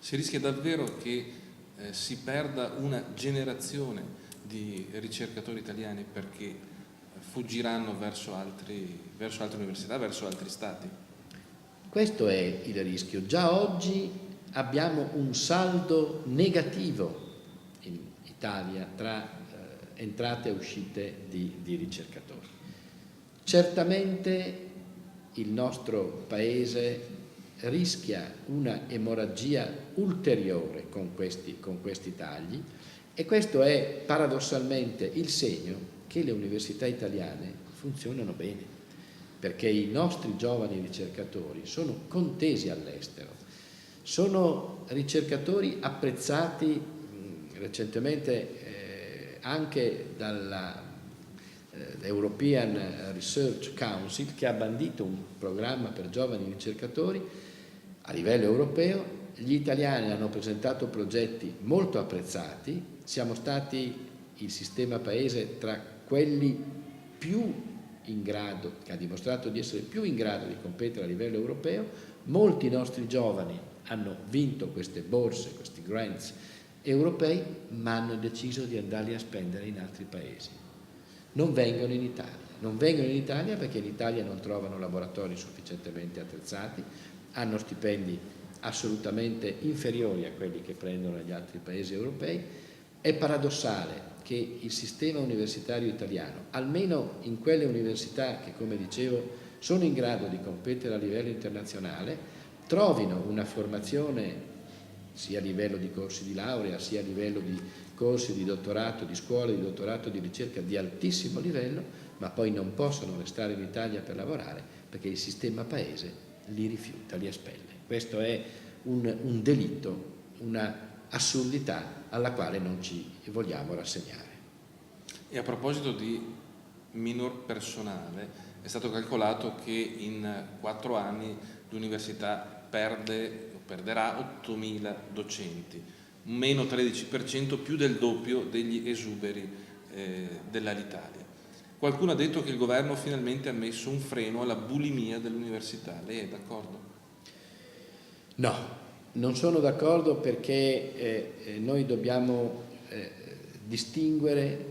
Si rischia davvero che si perda una generazione di ricercatori italiani perché fuggiranno verso altre università, verso altri stati? Questo è il rischio. Già oggi abbiamo un saldo negativo in Italia tra entrate e uscite di ricercatori. Certamente il nostro Paese rischia una emorragia ulteriore con questi tagli, e questo è paradossalmente il segno che le università italiane funzionano bene, perché i nostri giovani ricercatori sono contesi all'estero, sono ricercatori apprezzati recentemente anche dalla European Research Council, che ha bandito un programma per giovani ricercatori a livello europeo. Gli italiani hanno presentato progetti molto apprezzati, siamo stati il sistema paese tra quelli più in grado, che ha dimostrato di essere più in grado di competere a livello europeo. Molti nostri giovani hanno vinto queste borse, questi grants europei, ma hanno deciso di andarli a spendere in altri paesi. Non vengono in Italia perché in Italia non trovano laboratori sufficientemente attrezzati, hanno stipendi assolutamente inferiori a quelli che prendono negli altri paesi europei. È paradossale che il sistema universitario italiano, almeno in quelle università che, come dicevo, sono in grado di competere a livello internazionale, trovino una formazione sia a livello di corsi di laurea, sia a livello di corsi di dottorato, di scuole di dottorato, di ricerca di altissimo livello, ma poi non possono restare in Italia per lavorare perché il sistema paese li rifiuta, li espelle. Questo è un delitto, una assurdità alla quale non ci vogliamo rassegnare. E a proposito di minor personale, è stato calcolato che in 4 anni l'università perderà 8.000 docenti, meno 13%, più del doppio degli esuberi dell'Alitalia. Qualcuno ha detto che il governo finalmente ha messo un freno alla bulimia dell'università. Lei è d'accordo? No, non sono d'accordo, perché noi dobbiamo distinguere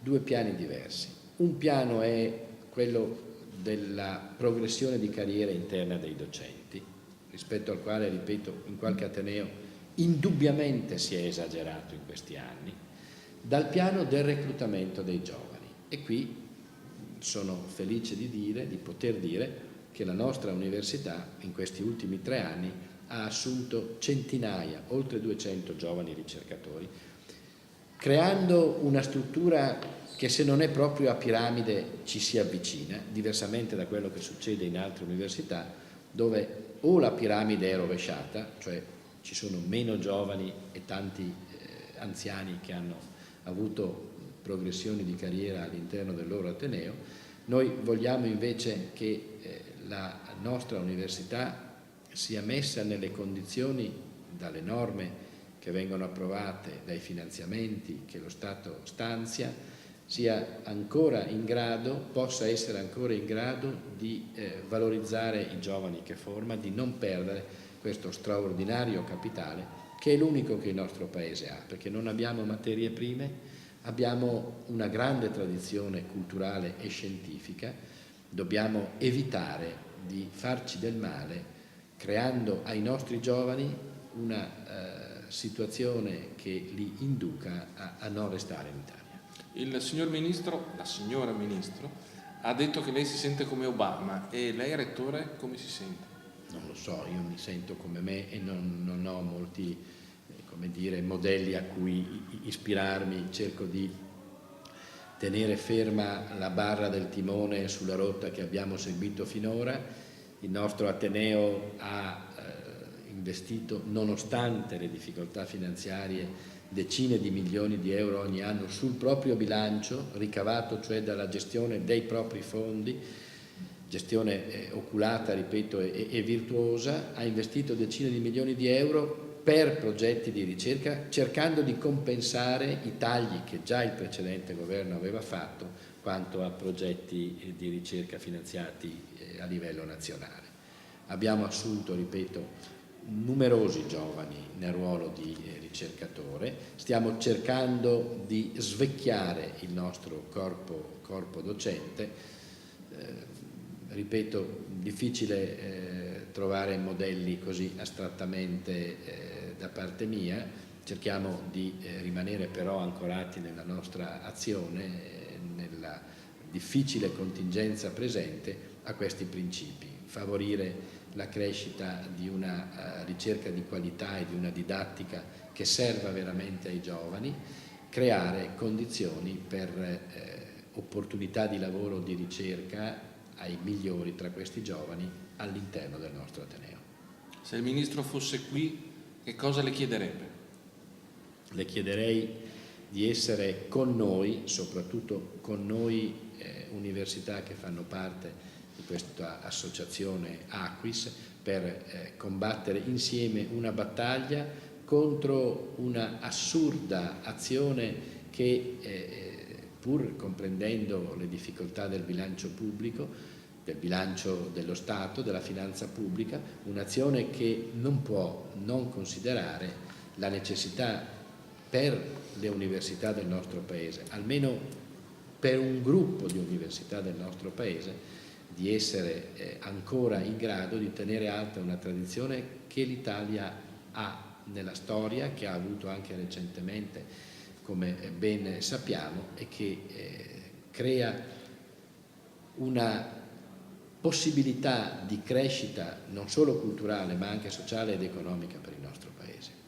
due piani diversi. Un piano è quello della progressione di carriera interna dei docenti, rispetto al quale, ripeto, in qualche ateneo indubbiamente si è esagerato in questi anni, dal piano del reclutamento dei giovani. E qui sono felice di poter dire che la nostra università in questi ultimi 3 anni ha assunto centinaia, oltre 200 giovani ricercatori, creando una struttura che, se non è proprio a piramide, ci si avvicina, diversamente da quello che succede in altre università, dove o la piramide è rovesciata, cioè ci sono meno giovani e tanti anziani che hanno avuto progressioni di carriera all'interno del loro ateneo. Noi vogliamo invece che la nostra università sia messa nelle condizioni, dalle norme che vengono approvate, dai finanziamenti che lo Stato stanzia, sia ancora in grado, possa essere ancora in grado di valorizzare i giovani che forma, di non perdere questo straordinario capitale che è l'unico che il nostro Paese ha, perché non abbiamo materie prime, abbiamo una grande tradizione culturale e scientifica. Dobbiamo evitare di farci del male creando ai nostri giovani una situazione che li induca a non restare in Italia. Il signor Ministro, la signora Ministro, ha detto che lei si sente come Obama, e lei, Rettore, come si sente? Non lo so, io mi sento come me e non ho molti modelli a cui ispirarmi. Cerco di tenere ferma la barra del timone sulla rotta che abbiamo seguito finora. Il nostro Ateneo ha investito, nonostante le difficoltà finanziarie, decine di milioni di euro ogni anno sul proprio bilancio, ricavato cioè dalla gestione dei propri fondi, gestione oculata, ripeto, e virtuosa. Ha investito decine di milioni di euro per progetti di ricerca, cercando di compensare i tagli che già il precedente governo aveva fatto quanto a progetti di ricerca finanziati a livello nazionale. Abbiamo assunto, ripeto, numerosi giovani nel ruolo di ricercatore, stiamo cercando di svecchiare il nostro corpo docente. Ripeto, difficile trovare modelli così astrattamente da parte mia, cerchiamo di rimanere però ancorati nella nostra azione, nella difficile contingenza presente, a questi principi: favorire la crescita di una ricerca di qualità e di una didattica che serva veramente ai giovani, creare condizioni per opportunità di lavoro o di ricerca ai migliori tra questi giovani all'interno del nostro Ateneo. Se il Ministro fosse qui, che cosa le chiederebbe? Le chiederei di essere con noi, soprattutto con noi università che fanno parte di questa associazione Aquis, per combattere insieme una battaglia contro una assurda azione che, pur comprendendo le difficoltà del bilancio pubblico, del bilancio dello Stato, della finanza pubblica, un'azione che non può non considerare la necessità per le università del nostro Paese, almeno per un gruppo di università del nostro Paese, di essere ancora in grado di tenere alta una tradizione che l'Italia ha nella storia, che ha avuto anche recentemente, come ben sappiamo, e che crea una possibilità di crescita non solo culturale ma anche sociale ed economica per il nostro Paese.